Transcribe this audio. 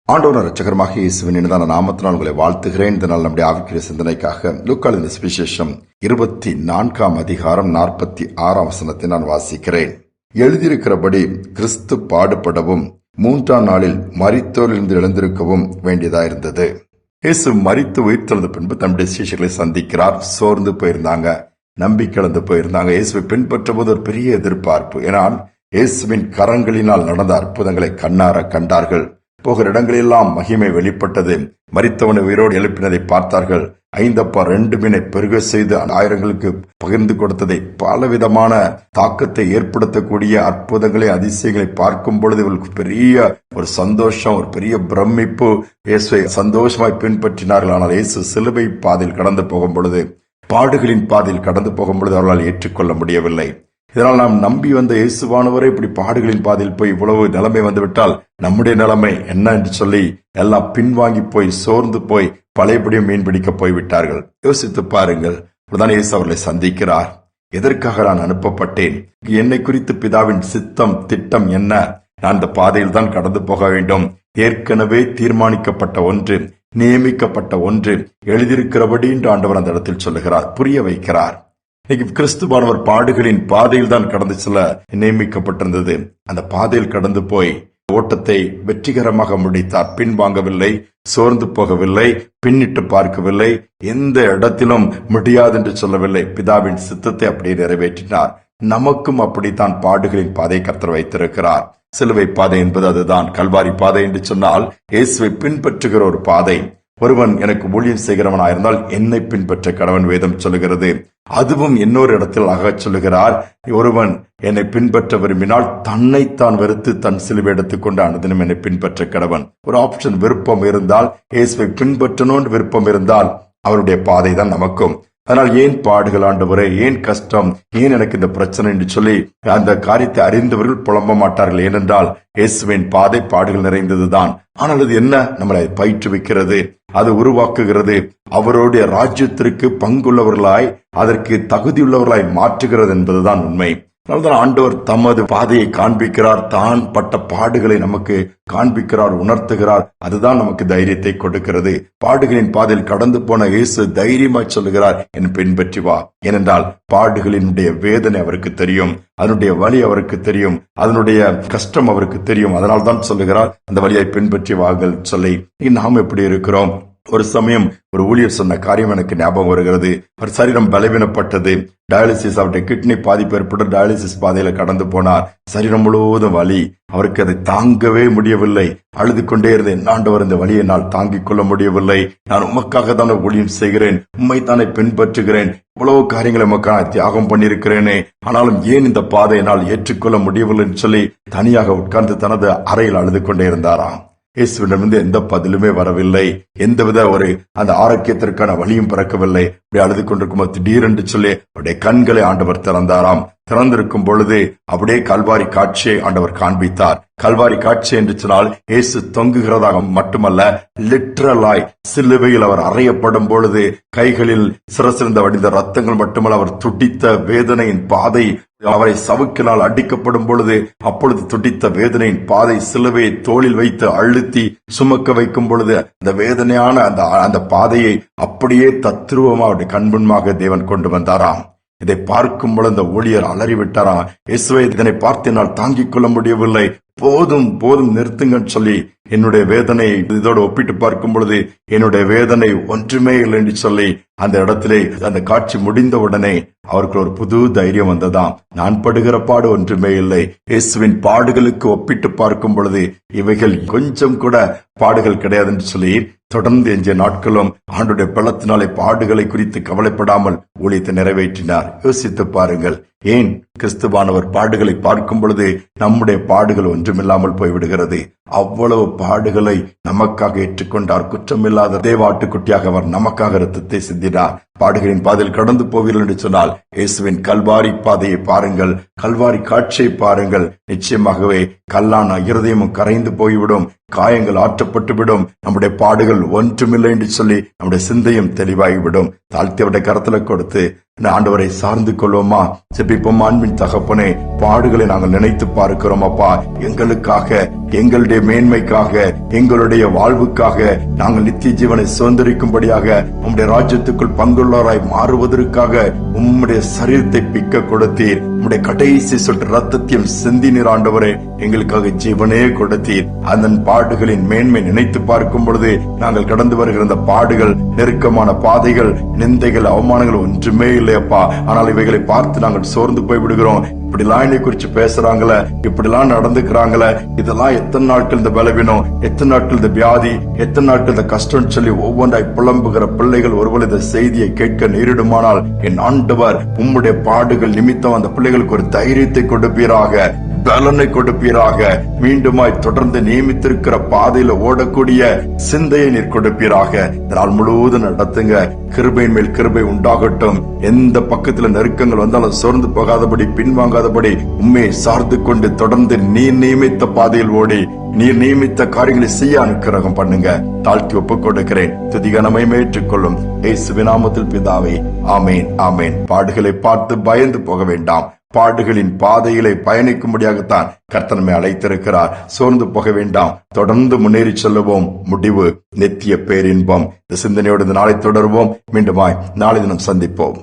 ஆண்டவர் இரட்சகருமாக இயேசுவின் இனிதான நாமத்தினால் உங்களை வாழ்த்துகிறேன். இந்த நாள் நம்முடைய ஆவிக்குரிய சிந்தனைக்காக லூக்கா எழுதின சுவிசேஷம் 24 அதிகாரம் 46 வசனத்தை நான் வாசிக்கிறேன். எழுதியிருக்கிறபடி கிறிஸ்து பாடுபடவும் 3ஆம் நாளில் மரித்தோரிலிருந்து எழுந்திருக்கவும் வேண்டியதாயிருந்தது. இயேசு மரித்து உயிர்த்தெழுந்த பின்பு தம்முடைய சீஷர்களை சந்திக்கிறார். சோர்ந்து போயிருந்தாங்க, நம்பிக்கை இழந்து போயிருந்தாங்க. இயேசுவை பின்பற்றும் போது ஒரு பெரிய எதிர்பார்ப்பு. ஏனால் இயேசுவின் கரங்களினால் நடந்த அற்புதங்களை கண்ணார கண்டார்கள். போகிற இடங்களெல்லாம் மகிமை வெளிப்பட்டது. மரித்தவனை உயிரோடு எழுப்பினதை பார்த்தார்கள். 5 அப்பா 2 மீனை பெருக செய்து ஆயிரங்களுக்கு பகிர்ந்து கொடுத்ததை, பலவிதமான தாக்கத்தை ஏற்படுத்தக்கூடிய அற்புதங்களை அதிசயங்களை பார்க்கும் பொழுது இவர்களுக்கு பெரிய ஒரு சந்தோஷம், ஒரு பெரிய பிரமிப்பு. இயேசுவை சந்தோஷமாய் பின்பற்றினார்கள். ஆனால் இயேசு சிலுவை பாதையில் கடந்து போகும் பொழுது, பாடுகளின் பாதையில் கடந்து போகும் பொழுது அவர்களால் ஏற்றுக்கொள்ள முடியவில்லை. இதனால் நாம் நம்பி வந்த இயேசுவானவரை இப்படி பாடுகளின் பாதையில் போய் இவ்வளவு நிலைமை வந்துவிட்டால் நம்முடைய நிலைமை என்ன என்று சொல்லி எல்லாம் பின்வாங்கி போய் சோர்ந்து போய் பழையபடியும் மீன் பிடிக்க போய்விட்டார்கள். யோசித்து பாருங்கள். இப்படிதான் இயேசு அவர்களை சந்திக்கிறார். எதற்காக நான் அனுப்பப்பட்டேன்? என்னை குறித்து பிதாவின் சித்தம் திட்டம் என்ன? நான் இந்த பாதையில் தான் கடந்து போக வேண்டும். ஏற்கனவே தீர்மானிக்கப்பட்ட ஒன்று, நியமிக்கப்பட்ட ஒன்று, எழுதியிருக்கிறபடி என்று ஆண்டவர் அந்த இடத்தில் சொல்லுகிறார், புரிய வைக்கிறார். இன்னைக்கு கிறிஸ்துவானவர் பாடுகளின் பாதையில் தான் கடந்து செல்ல நியமிக்கப்பட்டிருந்தது. அந்த பாதையில் கடந்து போய் ஓட்டத்தை வெற்றிகரமாக முடித்தார். பின்வாங்கவில்லை, சோர்ந்து போகவில்லை, பின்னிட்டு பார்க்கவில்லை, எந்த இடத்திலும் முடியாது என்று சொல்லவில்லை. பிதாவின் சித்தத்தை அப்படியே நிறைவேற்றினார். நமக்கும் அப்படித்தான் பாடுகளின் பாதை கர்த்தர் வைத்திருக்கிறார். சிலுவை பாதை என்பது அதுதான். கல்வாரி பாதை என்று சொன்னால் இயேசுவை பின்பற்றுகிற ஒரு பாதை. ஒருவன் எனக்கு ஊழியம் செய்கிறவனாயிருந்தால் என்னை பின்பற்ற கடவன் வேதம் சொல்லுகிறது. அதுவும் இன்னொரு இடத்தில் சொல்லுகிறார், ஒருவன் என்னை பின்பற்ற விரும்பினால் தன்னைத்தான் வெறுத்து தன் சிலுவை எடுத்துக்கொண்டு அனுதினம் என்னை பின்பற்ற கடவன். ஒரு ஆப்ஷன், விருப்பம் இருந்தால், இயேசுவை பின்பற்றணும்னு விருப்பம் இருந்தால் அவருடைய பாதை தான் நமக்கும். அதனால் ஏன் பாடுகள் ஆண்டவரே, ஏன் கஷ்டம், ஏன் எனக்கு இந்த பிரச்சனை என்று சொல்லி அந்த காரியத்தை அறிந்தவர்கள் புலம்ப மாட்டார்கள். ஏனென்றால் இயேசுவின் பாதை பாடுகள் நிறைந்ததுதான். ஆனால் அது என்ன? நம்மளை பயிற்றுவிக்கிறது, அது உருவாக்குகிறது, அவருடைய ராஜ்யத்திற்கு பங்குள்ளவர்களாய், அதற்கு தகுதியுள்ளவர்களாய் மாற்றுகிறது என்பதுதான் உண்மை. அதனால்தான் ஆண்டவர் தமது பாதையை காண்பிக்கிறார். தான் பட்ட பாடுகளை நமக்கு காண்பிக்கிறார், உணர்த்துகிறார். அதுதான் நமக்கு தைரியத்தை கொடுக்கிறது. பாடுகளின் பாதையில் கடந்து போன இயேசு தைரியமாய் சொல்லுகிறார், என் பின்பற்றி வா. ஏனென்றால் பாடுகளினுடைய வேதனை அவருக்கு தெரியும், அதனுடைய வலி அவருக்கு தெரியும், அதனுடைய கஷ்டம் அவருக்கு தெரியும். அதனால் தான் சொல்லுகிறார், அந்த வழியை பின்பற்றி வாங்கள் சொல்லி. நாம் எப்படி இருக்கிறோம்? ஒரு சமயம் ஒரு ஊழியர் சொன்ன காரியம் எனக்கு ஞாபகம் வருகிறது. அவர் சரீரம் பலவீனப்பட்டது, டயாலிசிஸ், அவருடைய கிட்னி பாதிப்பு ஏற்பட்டு டயாலிசிஸ் பாதையில கடந்து போனார். சரீரம் முழுவதும் வலி, அவருக்கு அதை தாங்கவே முடியவில்லை. அழுது கொண்டே இருந்தேன், ஆண்டவர் இந்த வலியை நான் தாங்கிக் கொள்ள முடியவில்லை, நான் உமக்காக தானே ஊழியம் செய்கிறேன், உம்மை தானே பின்பற்றுகிறேன், இவ்வளவு காரியங்களை உமக்காக தியாகம் பண்ணியிருக்கிறேனே, ஆனாலும் ஏன் இந்த பாதையை என்னால் ஏற்றுக்கொள்ள முடியவில்லை என்று சொல்லி தனியாக உட்கார்ந்து தனது அறையில் அழுது கொண்டே இருந்தாராம். இயேசுவிடமிருந்து எந்த பதிலுமே வரவில்லை. எந்தவித ஒரு அந்த ஆரோக்கியத்திற்கான வழியும் பிறக்கவில்லை. அப்படி அழுது கொண்டிருக்கும் திடீரென்று சொல்லி அவருடைய கண்களை ஆண்டவர் திறந்தாராம். திறந்திருக்கும் பொழுது அப்படியே கல்வாரி காட்சியை ஆண்டவர் காண்பித்தார். கல்வாரி காட்சி என்று சொன்னால் இயேசு தொங்குகிறதாக மட்டுமல்ல, லிட்டரலாய் சிலுவையில் அவர் அறையப்படும் பொழுது கைகளில் சிறசிறந்த வடிந்த ரத்தங்கள் மட்டுமல்ல, அவர் துடித்த வேதனையின் பாதை, அவரை சவுக்கினால் அடிக்கப்படும் பொழுது அப்பொழுது துடித்த வேதனையின் பாதை, சிலுவையை தோளில் வைத்து அழுத்தி சுமக்க வைக்கும் பொழுது அந்த வேதனையான அந்த பாதையை அப்படியே தத்ரூபமாக அவருடைய கண்முன்பாக தேவன் கொண்டு வந்தாராம். இதை பார்க்கும் பொழுது அந்த ஊழியர் அலறிவிட்டாராம். இயேசுவை, இதனை பார்த்து என்னால் தாங்கிக் கொள்ள முடியவில்லை, போதும் போதும் நிறுத்துங்கன்னு சொல்லி, என்னுடைய வேதனை இதோடு ஒப்பிட்டு பார்க்கும் பொழுது என்னுடைய வேதனை ஒன்றுமே இல்லை என்று சொல்லி அந்த இடத்திலே அந்த காட்சி முடிந்த உடனே அவருக்கு ஒரு புது தைரியம் வந்ததாம். நான் படுகிற பாடு ஒன்றுமே இல்லை, இயேசுவின் பாடுகளுக்கு ஒப்பிட்டு பார்க்கும் பொழுது இவைகள் கொஞ்சம் கூட பாடுகள் கிடையாது என்று சொல்லி தொடர்ந்து எஞ்சிய நாட்களும் ஆண்டுடைய பலத்தினாலே பாடுகளை குறித்து கவலைப்படாமல் ஊழியத்தை நிறைவேற்றினார். யோசித்து பாருங்கள், ஏன் கிறிஸ்துவானவர் பாடுகளை பார்க்கும் பொழுது நம்முடைய பாடுகள் ஒன்றுமில்லாமல் போய்விடுகிறது? அவ்வளவு பாடுகளை நமக்காக ஏற்றுக்கொண்டார். குற்றமில்லாத தேவாட்டுக்குட்டியாக அவர் நமக்காக இரத்தத்தை சிந்தினார். பாடுகளின் பாதையில் கடந்து போவீர்கள் என்று சொன்னால் இயேசுவின் கல்வாரி பாதையை பாருங்கள், கல்வாரி காட்சியை பாருங்கள். நிச்சயமாகவே கல்லான இருதயமும் கரைந்து போய்விடும், காயங்கள் ஆற்றப்பட்டுவிடும், நம்முடைய பாடுகள் ஒன்றுமில்லை என்று சொல்லி நம்முடைய சிந்தையும் தெளிவாகிவிடும். தாழ்த்தியவருடைய கரத்துல கொடுத்து ஆண்டவரை சார்ந்து கொள்வோமா? செபிப்போம். அன்பின் தகப்பனே, பாடுகளை நாங்கள் நினைத்து பார்க்கிறோம் அப்பா. எங்களுக்காக, எங்களுடைய மேன்மைக்காக, எங்களுடைய வாழ்வுக்காக நாங்கள் நித்திய ஜீவனை சுதந்திரிக்கும்படியாக உம்முடைய ராஜ்யத்துக்குள் பங்குள்ளவராய் மாறுவதற்காக உம்முடைய சரீரத்தை பிக்க கொடுத்தீர். உம்முடைய கடைசி சொட்டு ரத்தத்தையும் சிந்தினீர் ஆண்டவரே. எங்களுக்காக ஜீவனே கொடுத்தீர். அந்த பாடுகளின் மேன்மை நினைத்து பார்க்கும் பொழுது நாங்கள் கடந்து வருகிற இந்த பாடுகள், நெருக்கமான பாதைகள், நிந்தைகள், அவமானங்கள் ஒன்றுமே இல்லையப்பா. ஆனால் இவைகளை பார்த்து நாங்கள் சோர்ந்து போய் விடுகிறோம். இப்படிலாம் என்னை குறிச்சு பேசுறாங்களே, இப்படிலாம் நடந்துக்கிறாங்களே, இதெல்லாம் எத்தனை நாட்கள் இந்த பலவீனம், எத்தனை நாட்கள் இந்த வியாதி, எத்தனை நாட்கள் இந்த கஷ்டம் சொல்லி ஒவ்வொன்றாய் புலம்புகிற பிள்ளைகள் ஒருவேளை இந்த செய்தியை கேட்க நேரிடுமானால் என் ஆண்டவர் உம்முடைய பாடுகள் நிமித்தம் அந்த பிள்ளைகளுக்கு ஒரு தைரியத்தை கொடுப்பீராக, பலனை கொடுப்பீராக. மீண்டுமாய் தொடர்ந்து நியமித்திருக்கிற பாதையில ஓடக்கூடிய சிந்தையை நீர் கொடுப்பீராக. நாள் முழுவதும் நடத்துங்க. கிருபையின் மேல் கிருபை உண்டாகட்டும். எந்த பக்கத்துல நெருக்கங்கள் வந்தாலும் சோர்ந்து போகாதபடி, பின்வாங்காதபடி உண்மையை சார்ந்து கொண்டு தொடர்ந்து நீர் நியமித்த பாதையில் ஓடி நீர் நியமித்த காரியங்களை செய்ய அனுக்கிரகம் பண்ணுங்க. தாழ்த்தி ஒப்புக் கொடுக்கிறேன். துதிகனமை ஏற்றுக்கொள்ளும் இயேசுவின் நாமத்தில் பிதாவே, ஆமேன், ஆமேன். பாடுகளை பார்த்து பயந்து போக வேண்டாம். பாடுகளின் பாதைகளை பயணிக்கும்படியாகத்தான் கர்த்தர் நம்மை அழைத்திருக்கிறார். சோர்ந்து போக வேண்டாம். தொடர்ந்து முன்னேறி செல்லுவோம். முடிவு நித்திய பேரின்பம். இந்த சிந்தனையோடு இந்த நாளை தொடருவோம். மீண்டுமாய் நாளை தினம் சந்திப்போம்.